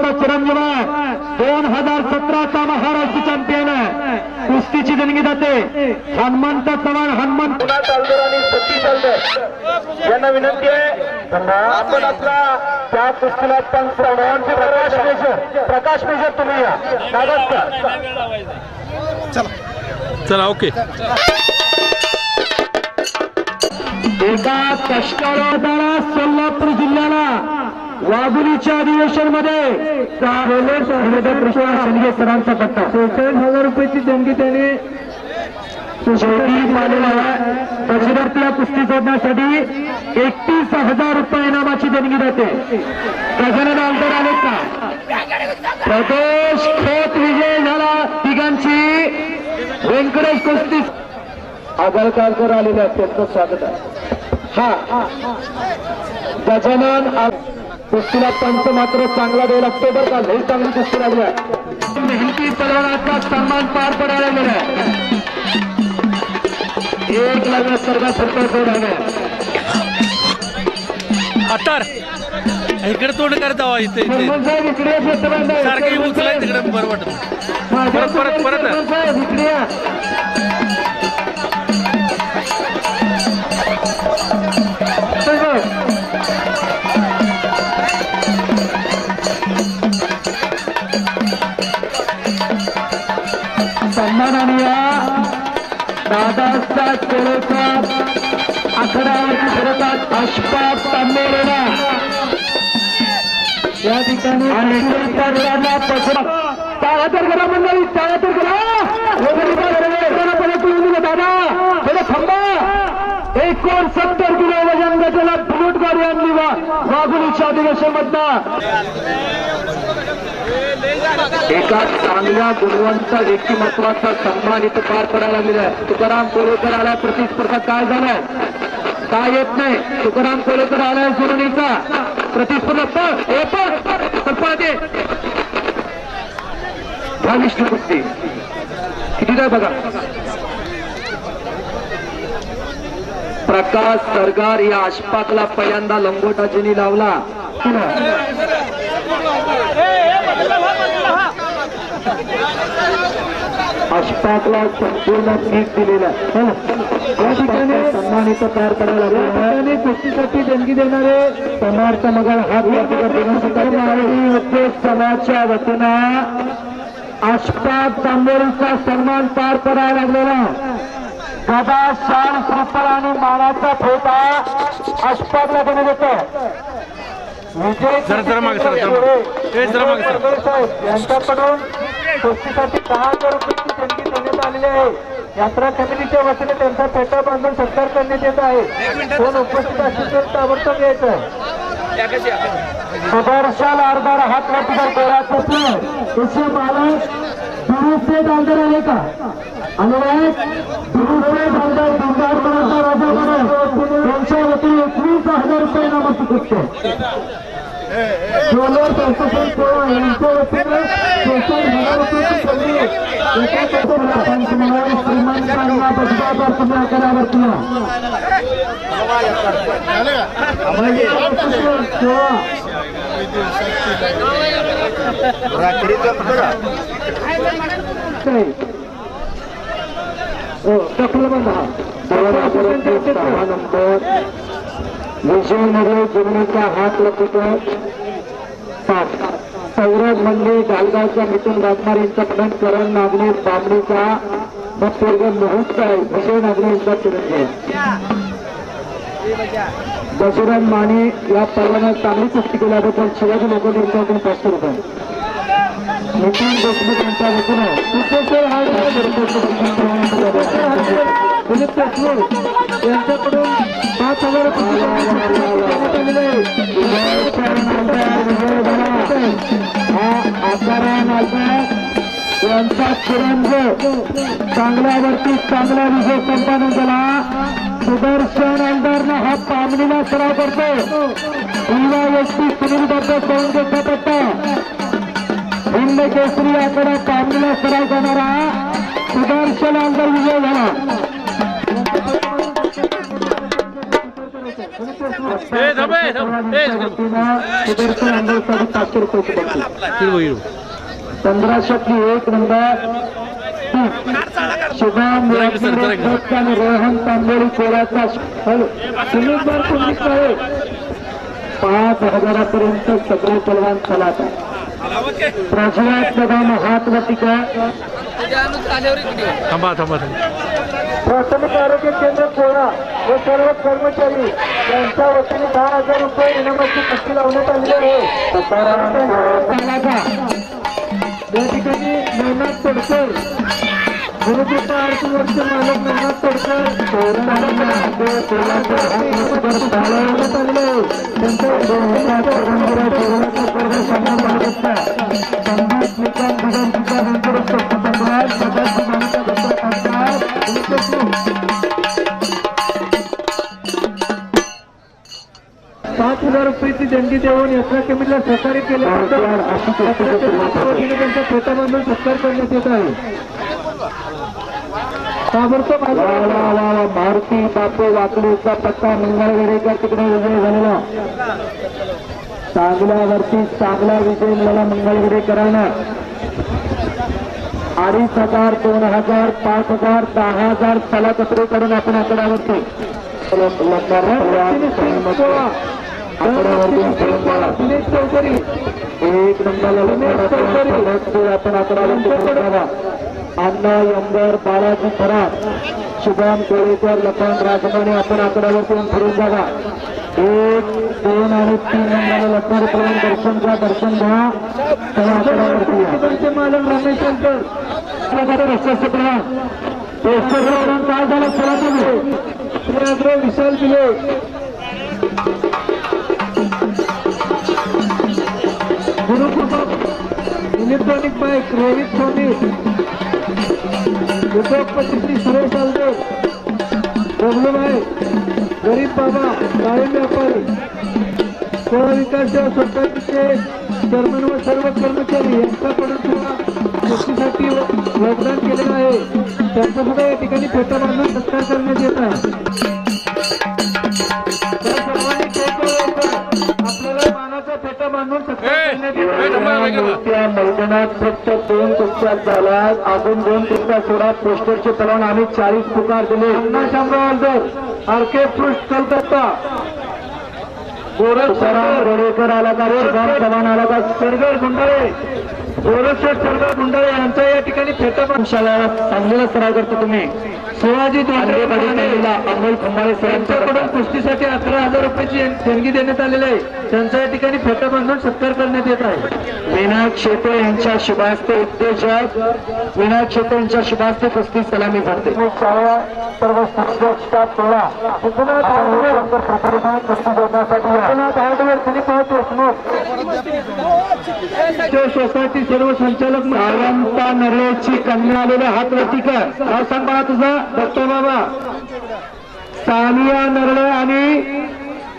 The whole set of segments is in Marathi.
गुणवंत चिरंजीव आहे, 2017चा महाराष्ट्र चॅम्पियन आहे, कुस्तीची देणगी जाते हनुमंत चव्हाण. हनुमंत तालदर आणि सती तालदर यांना विनंती आहे आपण आपला त्या कुस्तीला पंच प्रकाश मेजर तुम्ही या चला ओके. एका कष्टाळूला सोलापूर जिल्ह्याला वाघुलीच्या अधिवेशन मध्ये सरांचा पट्टा 63,000 रुपयाची देणगी त्याने बजरतला कुस्ती जोडण्यासाठी 31,000 रुपये इनामाची देणगी देते. गजानन आलदर आले का? प्रदेश खेत विजय झाला तिघांची. व्यंकटेश कुस्ती आगळकारकर आलेले आहेत, त्यांचं स्वागत आहे. हा गजानन कुस्तीला पंच मात्र चांगला द्यायला लागतो बरं का. लई चांगली कुस्ती लागली आहे. मेहनती पलवानाचा सन्मान पार पडायला गेला आहे. एक लागला सर्वात सरकार जोड आहे. अत्तर इकडे तोंड करत आवा इथे सारखी उचलाय तिकडे बरं वाटत. परत परत परत सन्माननीय दादासाहेब कोळेकर आखाड्यावरती फिरतात अशफाक तांबेरेला या ठिकाणी टाळा तर करा मंडळी, टाळा तर करा. दादा थोडं थांबा. 69 किलो वजन गटाला बुलेट गाडी आणली वाघुलीच्या अधिवेशन मधनं. एका चांगल्या गुणवंत व्यक्तिमत्वाचा सन्मान इथं पार पडायला लागलेला आहे. तुकाराम कोळेकर आला. प्रतिस्पर्धा काय झालाय काय येत नाही. तुकाराम कोळेकर आलाय सुरुणीचा प्रतिस्पर्धा विष्णू कुस्ती किती काय बघा. प्रकाश सरगार या अशफाकला पहिल्यांदा लंगोटाजीनी लावला. अशफाकला संपूर्ण नीट दिलेला या ठिकाणी सन्मानित तयार करायला लागला. कुस्तीसाठी देणगी देणारे समर्थ मगर हात समाजच्या वतीनं अशफाक तांबोरीचा सन्मान पार पडायला लागलेला. दादा शाल श्रीफळ आणि मानाचा फेटा अशफाकला देण्यात येतो. यांच्याकडून कुस्तीसाठी 10,000 रुपयाची देणगी देण्यात आलेली आहे. यात्रा कमिटीच्या वतीने त्यांचा फेटा बांधून सत्कार करण्यात येत आहे. कोण उपस्थित असेल तर ताबडतोब यायचं आहे. सुदर्शन आरदार हात वरती गोळात त्याचे मालक दुरुस्ते दालदर आले का आणि दुरुस्ते दालदर त्यांच्या वतीने 21,000 रुपये इनामाची कुस्ती. सोलर यांच्या वतीने 63,000 रुपयाची विजयनगर जिल्ह्याचा हात लपतो. सौरभ मंडे गालगावचा मिथून राजमार यांचा पठण करण नागणे बाबडीचा मग मुहूर्त आहे. विजय नागणे यांचा चिरंजीव बजरंग माने या पर्वाने चांगली कुस्ती केल्याबद्दल शिवाजी लोक यांच्याकडून 500 रुपये. नितीन देशमुख यांच्या वतीनं दिलीप देशमुख यांच्याकडून 5,000 यांचा चिरंजीव चांगल्यावरती चांगला विजय संपादन झाला. सुदर्शन आलदारनं हा पामणीला सराव करतो. युवा व्यक्ती सुनील बाबा सोळंकेचा पट्टा हिंद केसरी आकडा पामणीला सराव करणारा सुदर्शन आलदार विजय झाला. सुदर्शन अंडरसाठी 500 रुपयाची बक्षीस. 1500 एक नंबर शुभम आणि रोहन तांबोळी कोराचा सुमित बार पोलीस आहे. 5,000पर्यंत सगळे पलवान चला आता. प्रज्वलात बदाम हात वरती का. थांबा प्राथमिक आरोग्य केंद्र कोळा व सर्व कर्मचारी यांच्या वतीने 10,000 रुपये इनामाची कुस्ती लावण्यात आलेली आहे. या ठिकाणी मेहनत तोडकर गुरुकृपा आर्थिक मालक मेहनत तोडकर ₹5,000 देणगी देऊन यात्रा कमिटीला सहकार्य केल्यानंतर त्यांचा फेटा बांधून सत्कार करण्यात येत आहे. ताबडतोब मारुती बापू वाकडूचा पट्टा मंगळवेडेकर तिकडे विजय झालेला. चांगल्यावरती चांगला विजय मिळाला मंगळवेडेकरांना. 2,500, 2,000, 5,000, 10,000 सलाकत्रे करून आपण आकड्यावरती दिनेश चौधरी एक नंबर आपण आकड्यावरती. अण्णा यंबर बाळाजी खराब शुभम कोळेकर लपन राजमाने आपण आकड्यावरती फिरून जागा. 1, 2 आणि 3 नंबरला लपन करून दर्शन घ्या. आकड्यावरती मालक रमेश शंकर काय झालं चला तुम्ही विशाल दिले. इलेक्ट्रॉनिक बाईक रोहित सोनी उद्योगपती सुरेश आलदेव बबलूभाई गरीब बाबा कायम व्यापारी कोळा विकास सोसायटीचे चेअरमन व सर्व कर्मचारी यांच्याकडून सुद्धा गोष्टीसाठी योगदान केलेलं आहे. त्यांचा सुद्धा या ठिकाणी फेटा बांधून सत्कार करण्यात येत आहे. आपल्याला मानाचा फेटा बांधून सत्कार करण्यात येत आहे. त्या मैदानात फक्त 2 कुस्त्या झाल्या. अजून 2 कुस्त्या सोडा. पोस्टरचे पलवान आम्ही 40 पुकार दिले. अण्णा शामराव आरके पृष्ठ कलकत्ता गोरखकर आला का शुभम चव्हाण आला का सरगर गुंडाळे गोरक्षक सरगर गुंडाळे यांचा या ठिकाणी फेटा शाळा चांगलेला सराव करतो तुम्ही. शिवाजी अमोल खंबाळे यांच्याकडून कुस्तीसाठी 11,000 रुपयाची देणगी देण्यात आलेली आहे. त्यांचा या ठिकाणी फेटा बांधून सत्कार करण्यात येत आहे. विनायक शेटे यांच्या शुभास्ते उद्योजक विनायक शेटे यांच्या शुभास्ते कुस्ती सलामी भरते. सर्व शिक्षक स्टाफ सोडा सोसायटी सर्व संचालक अनंता नरळेची कन्या आलेल्या हातवरती कर. नाव सांग बाळा तुझा. डॉक्टर बाबा सानिया नरळे आणि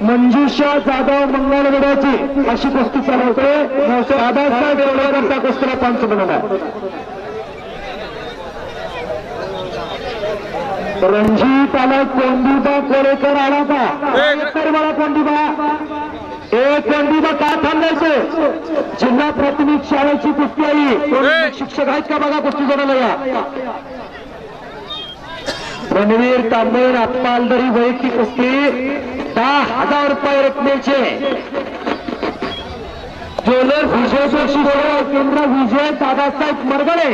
मंजुषा जाधव मंगळवेड्याची अशी कुस्ती चालवते. दादासाहेब एवढ्या कुस्तीला पंच बनवला. रणजित आला. कोंडीबा कोळेकर आला का मला कोंडीबा कोंडीबा का थांबायचं. जिल्हा प्राथमिक शाळेची कुस्ती आहे. शिक्षक आहेत का बघा कुस्ती जोडायला या. रणवीर तांबे आत्मालदरी वैयक्तिक कुस्ती 10,000 रुपये रकमेचे. ज्वेलर विजय जोशी केंद्र विजय दादासाहेब मरगळे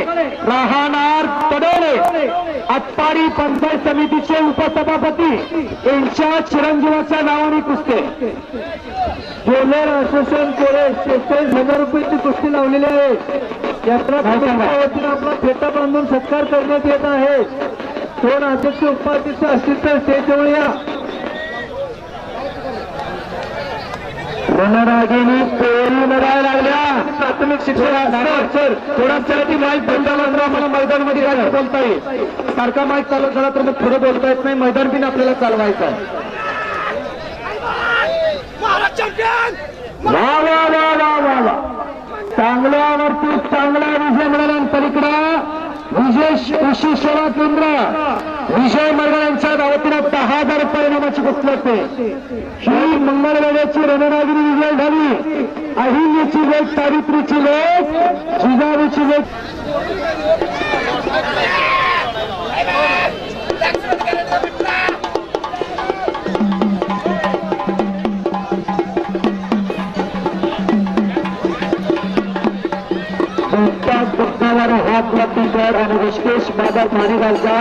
राहणार तडोळे आटपाडी पंचायत समितीचे उपसभापती यांच्या चिरंजीवाच्या नावाने कुस्ती. ज्वेलर असोसिएशन कोळे 46,000 रुपयाची कुस्ती लावलेली आहे. यात्रा वतीने आपला फेटा बांधून सत्कार करण्यात येत आहे. 2 अध्यक्ष उपाध्यक्ष असतील तर स्टेजजवळ या. रणरागिणी पेरी लढायला लागल्या. प्राथमिक शिक्षक सर थोडा ती माईक बंद झाला. आम्हाला मैदानामध्ये काय बोलता येईल. सारखा माईक चालू झाला तर मग थोडं बोलता येत नाही. मैदान बिन आपल्याला चालवायचं आहे. वा वा वा वा वा वा. चांगल्यावरती चांगला विजय मिळाला. पलीकडे विशेष कृषी सेवा केंद्र विजय मरगळ यांच्या दावतीनं 10,000 रुपये इनामाची कुस्ती असते. ही मंगळवेळेची रणरागिरी विजय झाली. अहिल्याची लेख, सावित्रीची लेख, जिजाऊची लेख. हात लतीकर आणि ऋषिकेश बाबा मानेगावचा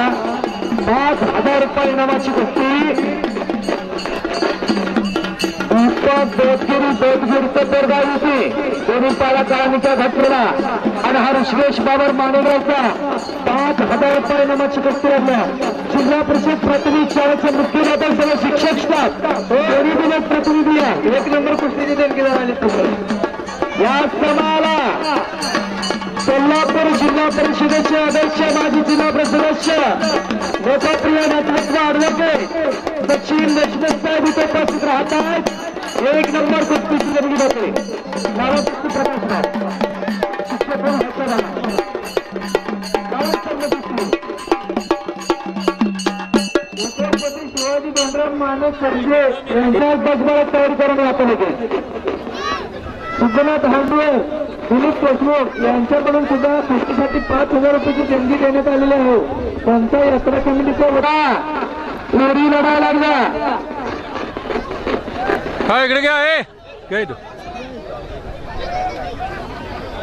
5,000 रुपये इनामाची कुस्ती. दीपक दोदगिरीचं पेरगाव होती दोन्ही पाला काळानीच्या घातलेला आणि हा ऋषिकेश बाबर मानेगावचा 5,000 रुपये इनामाची कुस्ती लागल्या. जिल्हा परिषद प्राथमिक शाळेचे मुख्याध्यापक सर्व शिक्षक स्टाफ दोन्ही दिवस प्रतिनिधी आहे. 1 नंबर कुस्तीचे देणगीदार आले. या समाला सोलापूर जिल्हा परिषदेचे अध्यक्ष माजी जिल्हा सदस्य लोकप्रिय नेतृत्व ॲडव्होकेट सचिन देशमुख साहेब इथे उपस्थित राहतात. 1 नंबर कुस्तीची देणगी होते. कुस्ती प्रकाश छत्रपती शिवाजी महाराज मानस संजय यांच्या बसबाला तयारी करून आपण होते. सुजनाथ हांडवे, दिलीप देशमुख यांच्याकडून सुद्धा कुस्तीसाठी 5,000 रुपयाची देणगी देण्यात आलेली आहे. त्यांचा यात्रा कमिटीचा वडा लढी लढा लागला. हा इकडे घ्या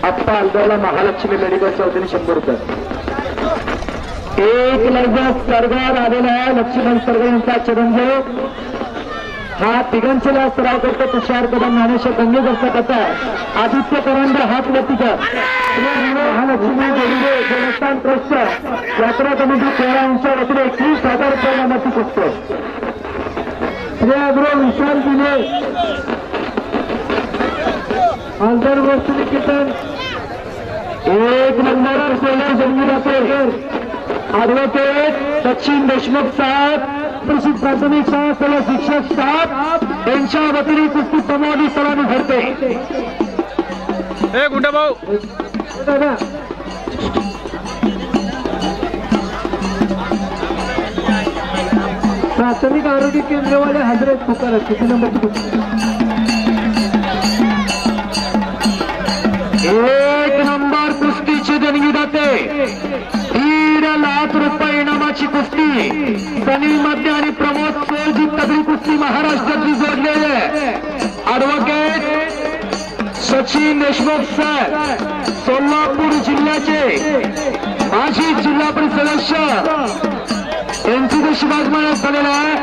आप्पा अलदरला महालक्ष्मी मेडिकलच्या वतीने 100 रुपये. 1 लढा सरगार आलेला आहे. लक्ष्मण सरगार यांचा चिरंजीव हा तिघांचेला सराव करतो. तुषार कदम, ज्ञानेश्वर गंगेकरचा कथा, आदित्य करंडे हात लतीकर, महालक्ष्मी देवस्थान ट्रस्ट यात्रा कमिटी 13 यांच्या वतीने 21,000 रुपये इनामाची कुस्ती. श्रेयागृह विशाल दिले आंतर वस्तू निकेतन 1 नंबर ॲडव्होकेट सचिन देशमुख साहेब कृषी प्राथमिक शाळा सर्व शिक्षक स्टाफ यांच्या वतीने कुस्ती समाधी सलामी भरते. गुंडा भाऊ प्राथमिक आरोग्य केंद्रवाले हजरत पुकारत किती नंबरची कुस्ती. 1 नंबर कुस्तीची देणगी जाते. 1.5 लाख रुपये इनामाची कुस्ती. सनील मध्य आणि प्रमोद सोलजी तगडी कुस्ती महाराष्ट्रातली जोडलेली आहे. ॲडव्होकेट सचिन देशमुख साहेब सोलापूर जिल्ह्याचे माजी जिल्हा परिषद सदस्य यांची देशभाग मानण्यात झालेला आहे.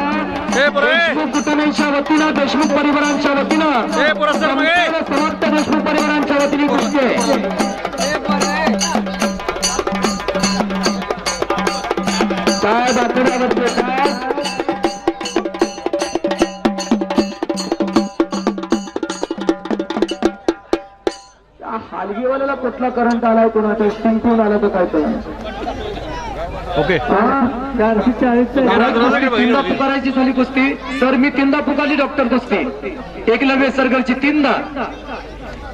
देशमुख कुटुंबांच्या वतीनं, देशमुख परिवारांच्या वतीनं, समस्त देशमुख परिवारांच्या वतीने कुस्ती आहे. साहेब आकड्यावरचे साहेब हलगीवाल्याला कुठला करंट आलाय, कोणाचा स्टिंकून आला तर काय कळलं. ओके 440 तीनदा पुकारायची झाली कुस्ती. सर मी 3दा पुकारली डॉक्टर कुस्ती. एकलव्य सरगरची 3दा.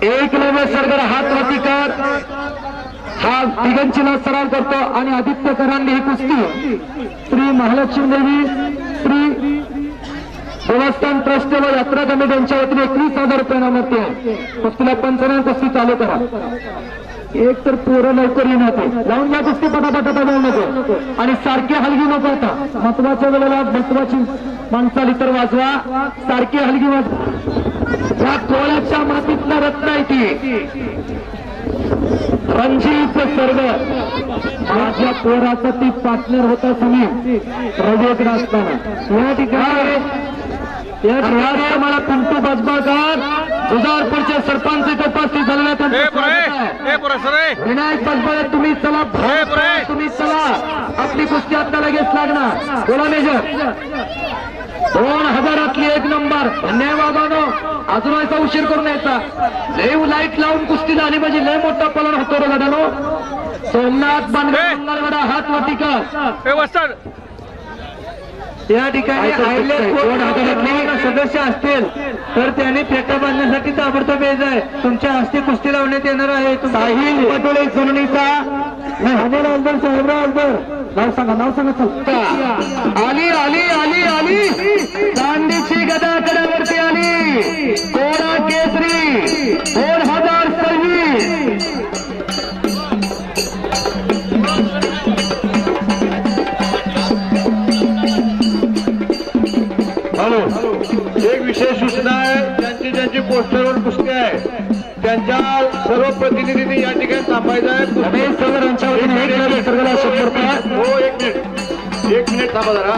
एकलव्य सरगर हात लतीकर हा तिघांचीला सराव करतो आणि आदित्य करांडे ही कुस्ती श्री महालक्ष्मी देवी श्री देवस्थान ट्रस्ट व यात्रा कमिटी यांच्या वतीने 21,000 रुपये इनामात आहे. कुस्तीला पंचनाम कुस्ती चालू करा. एक तर पोरं लवकर येऊन होते जाऊन या कुस्ती पटापटा जाऊन नको आणि सारखी हलगी नको. आता महत्वाच्या वेळेला महत्वाची माणसाला इतर वाजवा. सारखी हलगी वाजवा. या कोळ्याच्या मातीतला रत्न आहे ती रणजित सर्व. माझ्या पोराचा ती पार्टनर होता समीर रविकडे असताना. या ठिकाणी मला पिंटू बजबाकर गुजारपूरचे सरपंच इथे उपस्थित झालेले. विनायक बजबाकर तुम्ही चला, तुम्ही चला. आपली कुस्ती आता लगेच लागणार. बोला मेजर. 2000 1 नंबर. धन्यवादानो. अजून असा उशीर करून यायचा. लेव लाईट लावून कुस्ती झाली म्हणजे लय मोठा पलन होतो रे गाड्यानो. सोमनाथ मंगळवेढा हात वटिका. या ठिकाणी सदस्य असतील तर त्यांनी फेटा बांधण्यासाठी ताबडतोब यायचं आहे. तुमच्या हस्ते कुस्ती लावण्यात येणार आहे. साहिल पटोले सुरणीचा साहेबराव नाव सांगा चल. आली आली आली आली चांदीची गदा कडावरती आली. कोणा केसरी 2026. हॅलो, एक विशेष सूचना आहे. ज्यांची पोस्टरवर कुस्ती आहे त्यांच्या सर्व प्रतिनिधींनी या ठिकाणी थांबायचं आहे. हो, एक मिनिट थांबा जरा.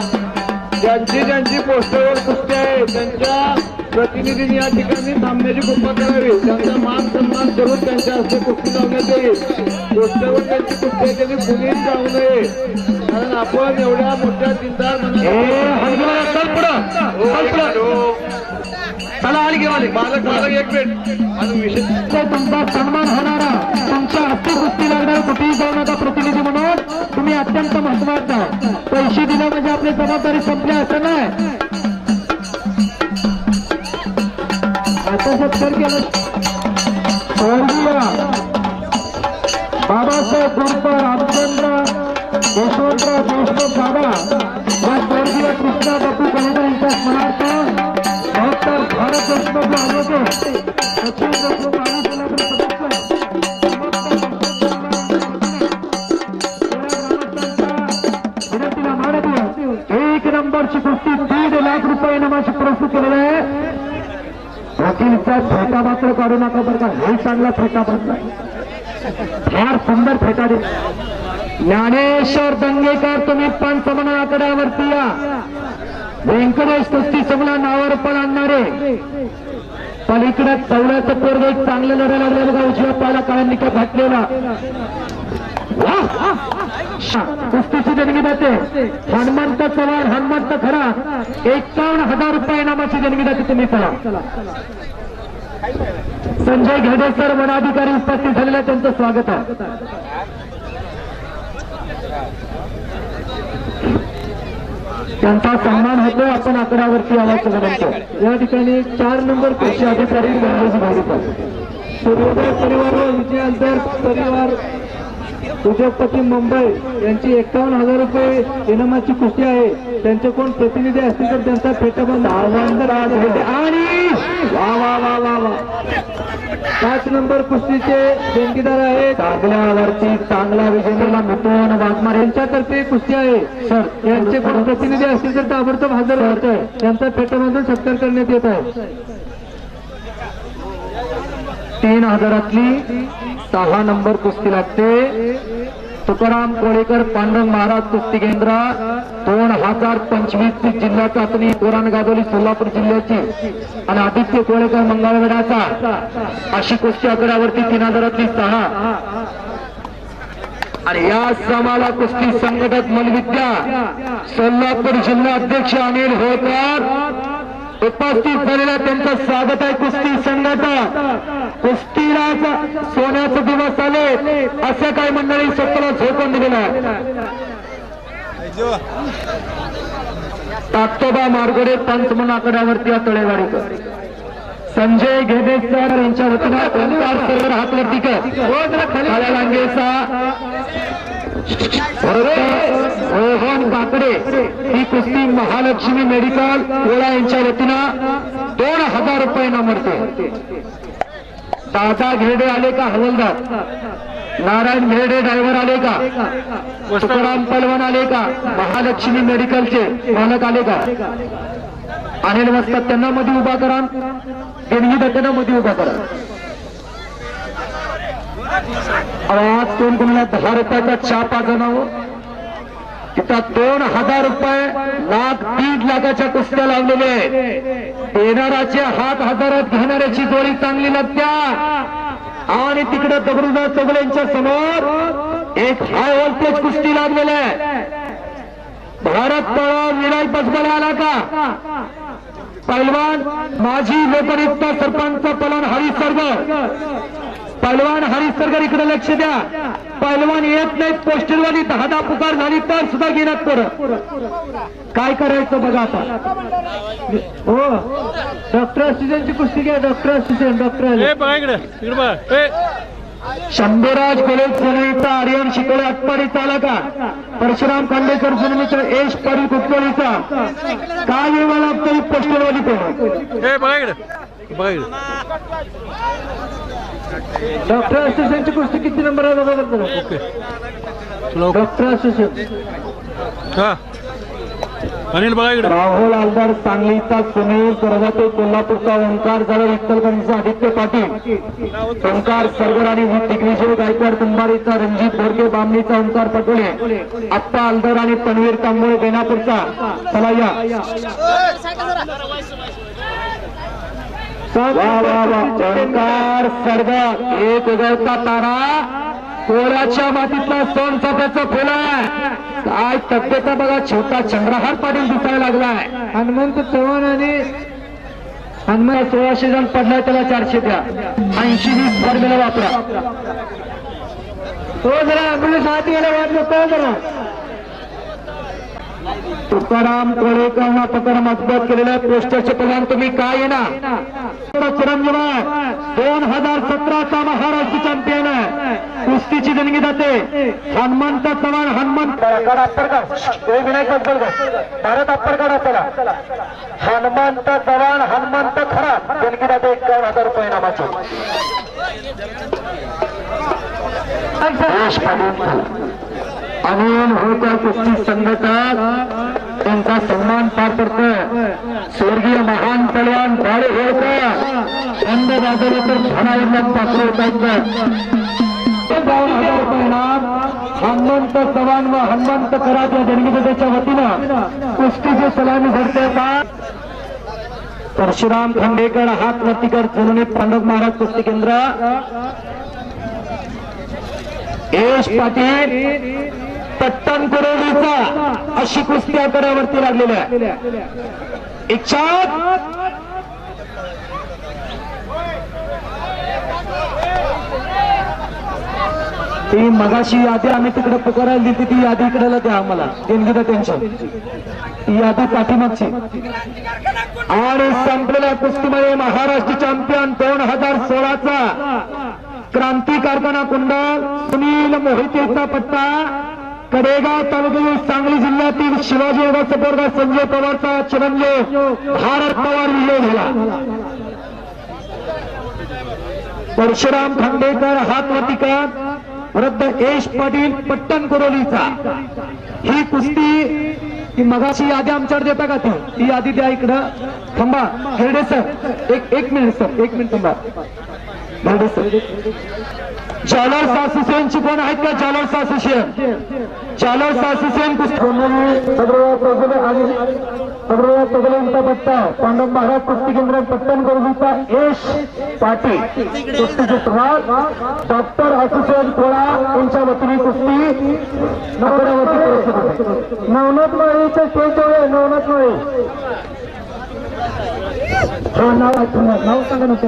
ज्यांची पोस्टरवर कुस्ती आहे त्यांच्या प्रतिनिधींनी या ठिकाणी थांबण्याची कृपा करावी. त्यांचा मान सन्मान करून त्यांच्या हस्ते कुस्ती लावण्यात येईल. पोस्टरवर त्यांची कुस्ती आहे त्यांनी कुणीच जाऊ नये, कारण आपण एवढ्या मोठ्या चिंतार चला आली घेवाले मालक एक मिनिट. आणि विशेष तुमचा सन्मान होणारा, तुमच्या हस्ते कुस्ती लागणार कुठेही जाऊ नका. प्रतिनिधी म्हणून तुम्ही अत्यंत महत्वाचा. पैसे दिले म्हणजे आपली जबाबदारी संपली असं नाही. आता सत्कार केलं बाबासाहेब उर्फ रामचंद्र यशवंतराव देशमुख बाबा या स्वर्गीय कृष्णा बापू कलेकर यांच्या स्मरणार्थ डॉक्टर भारत देशमुख आयोजक सचिन देशमुख विनंतीला माननीय 1 नंबरची कुस्ती 1.5 लाख रुपये इनामाची प्रस्तुत केलेली आहे. वकीलचा फेटा मात्र काढू नका बरं का. हे चांगला फेटा बसला, फार सुंदर फेटा दे. ज्ञानेश्वर दंगेकर तुम्ही पंच म्हणून आकड्यावरती या. व्यंकटेश कुस्ती समला नावावर पण आणणारे पलीकडे चौल्याचं पोरग एक चांगलं लढायला लागलं बघा. उजव्या पायाला काळा निकट घातलेला कुस्तीची देणगी देते हनुमंत चव्हाण. हनुमंत खरा 51,000 रुपये इनामाची देणगी देते. तुम्ही चला. संजय घेडेसर वनाधिकारी उपस्थित झालेल्या त्यांचं स्वागत आहे. त्यांचा सन्मान होतो. आपण आकड्यावरती आवाज करतो. या ठिकाणी 4 नंबर कृषी अधिकारी गणेश भाईकर, सूर्योदय परिवार व विजयांतर परिवार उद्योगपती मुंबई यांची 51,000 रुपये इनामाची कुस्ती आहे. त्यांचे कोण प्रतिनिधी असतील तर त्यांचा फेटाबंद आणि वा वा वा वा वा 5 नंबर कुस्तीचे देणगीदार आहेत. चांगल्यावरती चांगला विजेंद्रला मुतोन वाघमार यांच्यातर्फे कुस्ती आहे. सर यांचे कोण प्रतिनिधी असतील तर ताबडतोब हजर होत आहे. त्यांचा फेटाबंधून सत्कार करण्यात येत आहे. 3,000तली 6 नंबर कुस्ती लागते. तुकाराम कोळेकर पांडुरंग महाराज कुस्ती केंद्र 2025 जिल्हा चाचणी कोरान गाजवली सोलापूर जिल्ह्याची आणि आदित्य कोळेकर मंगळवेढाचा अशी कुस्ती आकड्यावरती 3,000तली 6. आणि या समाला कुस्ती संघटक मलविद्या सोलापूर जिल्हा अध्यक्ष अनिल होळकर उपस्थित झालेल्या त्यांचं स्वागत आहे. कुस्ती संघटक कुस्तीला सोन्याचे दिवस आले असं काही मंडळी स्वतःला झोकून दिलेलं आहे. तात्तोबा मारगोडे पंच म्हणून आकड्यावरती तळेवाडीकर. संजय घेदेसर यांच्या वतीनं ओंकार सरोवर हातवरती काळ्या लांगेचा रोहन काकडे ही कुस्ती महालक्ष्मी मेडिकल कोळा यांच्या वतीनं 2,000 रुपये इनामते. दादा घेरडे आले का हवलदार, नारायण घेरडे ड्रायव्हर आले का, तुकाराम पलवान आले का, महालक्ष्मी मेडिकलचे मालक आले का, अनिल वस्तात त्यांना मध्ये उभा करा, देणगी त्यांना मध्ये उभा करा. आज कोण कोणाला 10 रुपयाचा चहा पाजा नाव तिथं 2,000 रुपये 1,00,000 लाखाच्या कुस्त्या लावलेल्या आहेत. देणाराच्या हात हजारात घेणाऱ्याची जोडी चांगली लागत्या. आणि तिकडे दगडूदास चौगले यांच्या समोर एक हाय व्होल्टेज कुस्ती लागलेली आहे. भारत तळाव विनायक बसबले आला का पैलवान माजी लोकनियुक्त सरपंच पलवान हरिसरगर. पैलवान हरिसरगर इकडे लक्ष द्या. पैलवान येत नाहीत पोस्टरवाली 10 पुकार झाली तर सुद्धा घेण्यात परत काय करायचं बघा आता. हो डॉक्टर असिस्टंटची कुस्ती घ्या. Doctor assistant doctor Shambhuraj college जुनेचा आर्यन शिकोळे आटपाडी चालका परशुराम खांडेकर जुनेचा यश पाटील कुटकोळीचा काय वेळ लागतो पोस्टरवाली कोण ए बघा इकडे बघा इकडे डॉक्टर असोसिएशनची कुस्ती किती नंबर आहे बघा ओके तुला डॉक्टर असोसिएशन हा अनिल बघा इकडे राहुल आलदार सांगलीचा सुनील करजाते कोल्हापूरचा ओंकार झाला इचलकरंजीचा आदित्य पाटील ओंकार सरगर आणि दिग्विजय गायकवाड कुंभारीचा रणजित बोरके बामणीचा ओंकार पटोळे आप्पा आलदार आणि तन्वीर तांबोळे बेनापूरचा चला या ओंकार सरगर एक उगवता तारा कोराच्या मातीतला सोन चाफ्याचा फुल आहे काय तब्येत बघा छोटा चंद्रहार पाटील दिसायला लागलाय हनुमंत चव्हाण आणि हनुमान 1600 जण पडलाय त्याला 400 द्या 80-20 फॉर्म्युला वापरा तो जरा ऍम्ब्युलन्स हात गेला वाटलं तो जरा तुकाराम कोळेकर ना पकड मजबूत केलेल्या पोस्टरचे प्रधान तुम्ही काय येणार चिरंजीव 2017चा महाराष्ट्र चॅम्पियन कुस्तीची देणगी जाते हनुमंत चव्हाण हनुमंत विनायक भारत अप्परगड असला हनुमंत चव्हाण हनुमंत खरा देणगी जाते 51,000 रुपये नामाची अनिल होळकर कुस्ती संघटक त्यांचा सन्मान पार पडतोय स्वर्गीय महान पहलवान भाडे होळकर छंद गाजवले तर धनायला पात्र होतात 52,000 रुपये नाम हनुमंत चव्हाण व हनुमंत कराड या देणगीच्या वतीनं कुस्तीची सलामी भरते का परशुराम खांडेकर हात वरतीकर जुनोनी पांडव महाराज कुस्ती केंद्र यश पाटील पट्टण कुरोलीचा अशी कुस्ती आकड्यावरती लागलेल्या इच्छा ती मगाशी यादी आम्ही तिकडे पुकारायला दिली ती यादी इकडे द्या आम्हाला देणगीचं टेन्शन ती यादी पाठीमागची आणि संपलेल्या कुस्तीमध्ये महाराष्ट्र चॅम्पियन 2016चा क्रांती कारखाना कुंडल सुनील मोहितेचा पट्टा कडेगाव तालुक्यातील सांगली जिल्ह्यातील शिवाजी योगाचा पोरगा संजय पवारचा चिरंजीव भारत पवार विजय झाला परशुराम खांडेकर हातवतीकर वृद्ध यश पाटील पट्टण कुरोलीचा ही कुस्ती ती मगाशी यादी आमच्याकडे देता का ती यादी द्या इकडं थांबा हेरडे सर एक मिनिट सर 1 मिनिट थांबा हेरडे सर जालर असोसिएशनची कोण आहेत का जालर असोसिएशन पट्टा पांडव महाराज कुस्ती केंद्र पट्टण कुरोलीचा यश पाटील कुस्तीचे प्रभाग डॉक्टर असोसिएशन थोडा यांच्या वतीने कुस्ती नवनाथ माळीचे स्टेज नवनाथ माळी हा नाव सांगा नव्हतं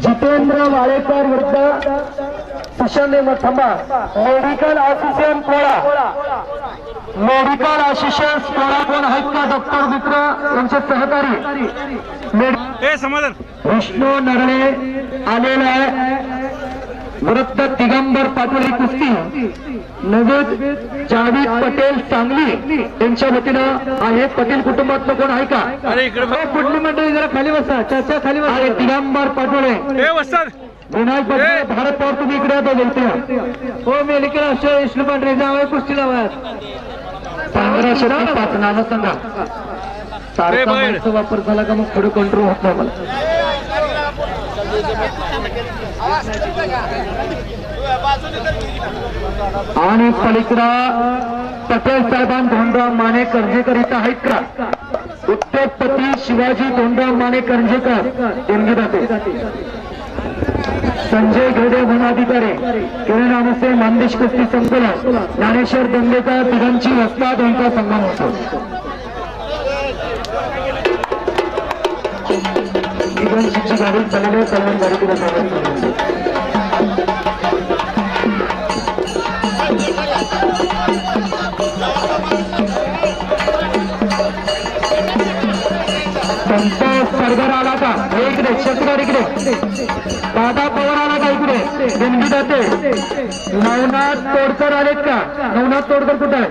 जितेंद्र वाळेकर विरुद्ध सुशांत थांबा मेडिकल असोसिएशन कोळा कोण आहेत का डॉक्टर मित्र यांचे सहकारी समाधान विष्णू नरळे आलेला आहे वृत्त दिगंबर पाटील कुस्ती नवद जावेद पटेल सांगली यांच्या वतीनं आहे पटेल कुटुंबातलं कोण आहे का अरे इकडे कुठली मंडळी जरा खाली बसा चर्चा खाली बसा दिगंबर पाटोळे विनायक पाटील भारत पवार तुम्ही इकडे आता बोलते हो मेडिकल असं विष्णू पांढरे जावं कुस्ती लावत 1505 नाव सांगा सारखा माणसं वापर झाला का मग पुढे कंट्रोल होत नाही मला आणि पलीकडा पटेल साहेबां धोंडराव माने करंजेकर इथं आहेत का उद्योगपती शिवाजी धोंडराव माने करंजेकर देणगी जाते संजय घेडे वनाधिकारी किरण आमसे मानदेश कुस्ती संकुलन ज्ञानेश्वर दंगेकर तिघांची वस्ताद यांचा सन्मान होतो तिघांची गाडी चालवल्या सन्मान गाडी संतोष सरगर आला का एक शेतकरी इकडे दादा पवार आला का इकडे देणगी जाते नवनाथ तोडकर आलेत का नवनाथ तोडकर कुठे आहे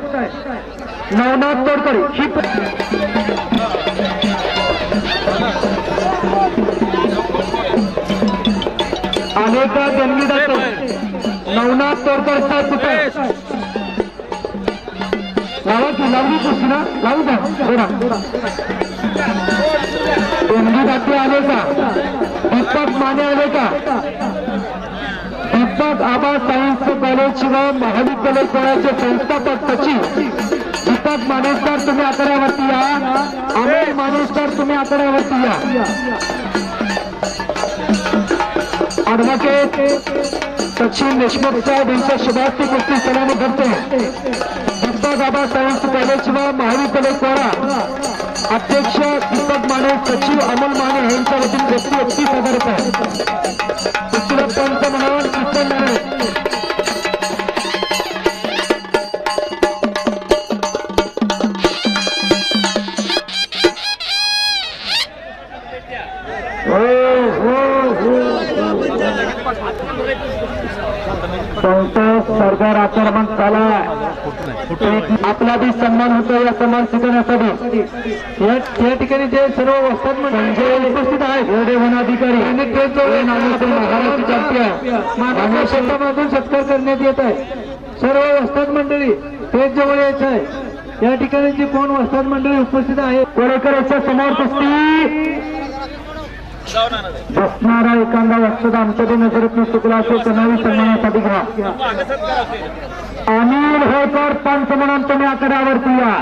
नवनाथ तोडकर ही आले का देणगी जाते नवनाथ तोडकर साहेब कुठे आहे लावा की लावली कुस्ती ना लावू का थोडा देणगी जाते आले का दीपक माने आले का दीपक आबा सायन्स कॉलेज व महाविद्यालय कोणाचे संस्थापक सचिव दीपक मानेसकर तुम्ही आकड्यावरती या अमोल मानेसकर तुम्ही आकड्यावरती या ॲडव्होकेट सचिन देशमुख साहेब यांच्या शुभार्थी कुस्ती सलामी करते दीपक आबा सायन्स कॉलेज व महाविद्यालय कोणा अध्यक्ष दीपक माने सचिव अमोल माने यांच्या वतीने व्यक्ती 31,000 रुपये कुस्तीला पंच म्हणून किसन माने संतोष सरदार आक्रमक झाला आपला बी सन्मान होतो या सन्मान स्वीकारण्यासाठी या ठिकाणी जे सर्व वस्ताद म्हणजे उपस्थित आहेत एवढे वनाधिकारी आणि महाराष्ट्र चॅम्पियन सत्कार करण्यात येत आहे सर्व वस्ताद मंडळी तेच जवळ यायचं आहे या ठिकाणी जे कोण वस्ताद मंडळी उपस्थित आहे कोळेकर याच्या समोर कुस्ती बसणारा एखादा वस्ताद आमच्या नजरेतून चुकला असेल त्यांनाही सन्मानासाठी घ्या अनिल होळकर पंच म्हणून तुम्ही आकड्यावरती या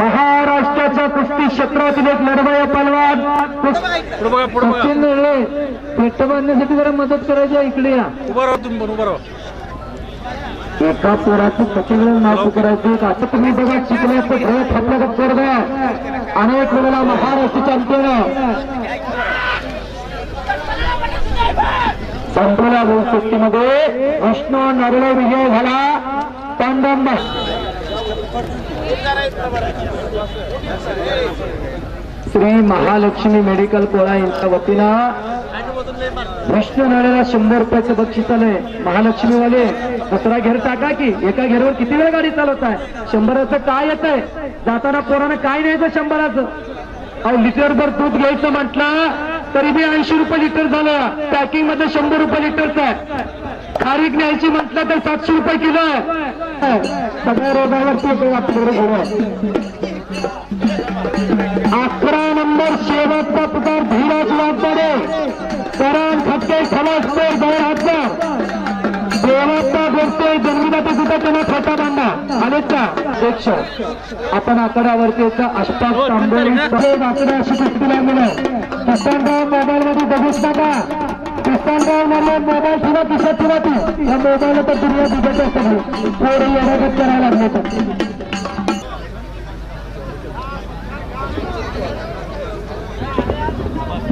महाराष्ट्राच्या कुस्ती क्षेत्रातील एक लढवय पलवान कुस्ती लढले पेट्ट बांधण्यासाठी जरा मदत करायची इकडे या एका पोराचं सचिन नाव करायचं असं तुम्ही बघा शिकण्याचं खेळ आपल्याला कर द्या अनेक वेळेला महाराष्ट्र चॅम्पियन संपला कुस्तीमध्ये विष्णू नरळे विजय झाला पांडव श्री महालक्ष्मी मेडिकल कोळा यांच्या वतीनं विष्णू नरळेला 100 रुपयाचं बक्षीस आलंय महालक्ष्मीवाले दुसरा घेर टाका की एका घेरवर किती वेळ गाडी चालवत आहे 100चं काय येत आहे जाताना पोरानं काय न्यायचं 100चं अहो लिटरभर दूध घ्यायचं म्हटलं तरी बी 80 रुपये लिटर झालं पॅकिंग मध्ये 100 रुपये लिटरचं आहे खारीक न्यायची म्हटलं तर 700 रुपये किलो आहे सगळ्या रोगावरती आपल्याकडे घेऊन 11 नंबर शेवटचा पुकार धीरज वाघमारे करण खटके खलासपूर गैर हातगाव शेवटचा गोष्टी जन्मीदाते सुद्धा त्यांना खोटा बांधा आलेच का अध्यक्ष आपण आकड्यावरती आसपास तांबोळी आकडा अशी कुस्ती लागलेलं किसनराव मोबाईल मध्ये बघूच नका किसनराव मध्ये मोबाईल ठेवा खिशात ठेवा ती या मोबाईल तर दुनिया बिघडत सगळी थोडी येण्यागत करायला लागले तर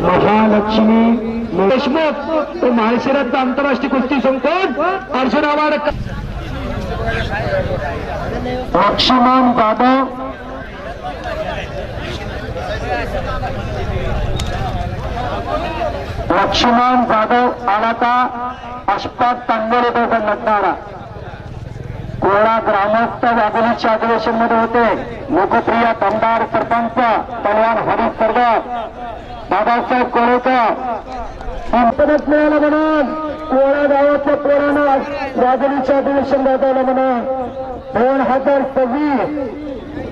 महालक्ष्मी देशमुख तो माळशिरसचा आंतरराष्ट्रीय कुस्ती संकुल अर्जुन अवॉर्ड लक्ष्मण जाधव आलाता अशफाक तांगोले बरोबर लढणारा कोळा ग्रामस्थ वाघोलीच्या अधिवेशन मध्ये होते लोकप्रिय आमदार सरपंच पलवान हरीश सरगाव बाबासाहेब कोळेकर संपदच मिळालं म्हणून कोळा गावाच्या पोरानं वाघोलीच्या अधिवेशन गाजवलं म्हणून 2026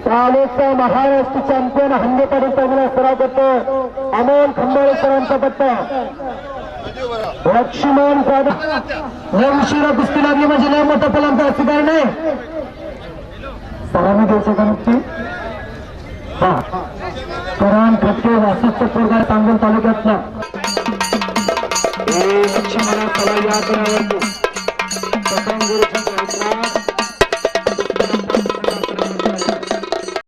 चालूचा महाराष्ट्र चॅम्पियन हंगेपाडी चांगला सराव करतो अमोल खंबाळेकरांचा पट्टा लक्ष्मण जाधव लय उशिरा कुस्ती लागली म्हणजे लय मोठा फलांचा असं काय नाही सरांनी द्यायचं का नुकती हा करण खटके वासिष्ठ पोरगा तांबून तालुक्यातला लक्ष्मणा कला या करावं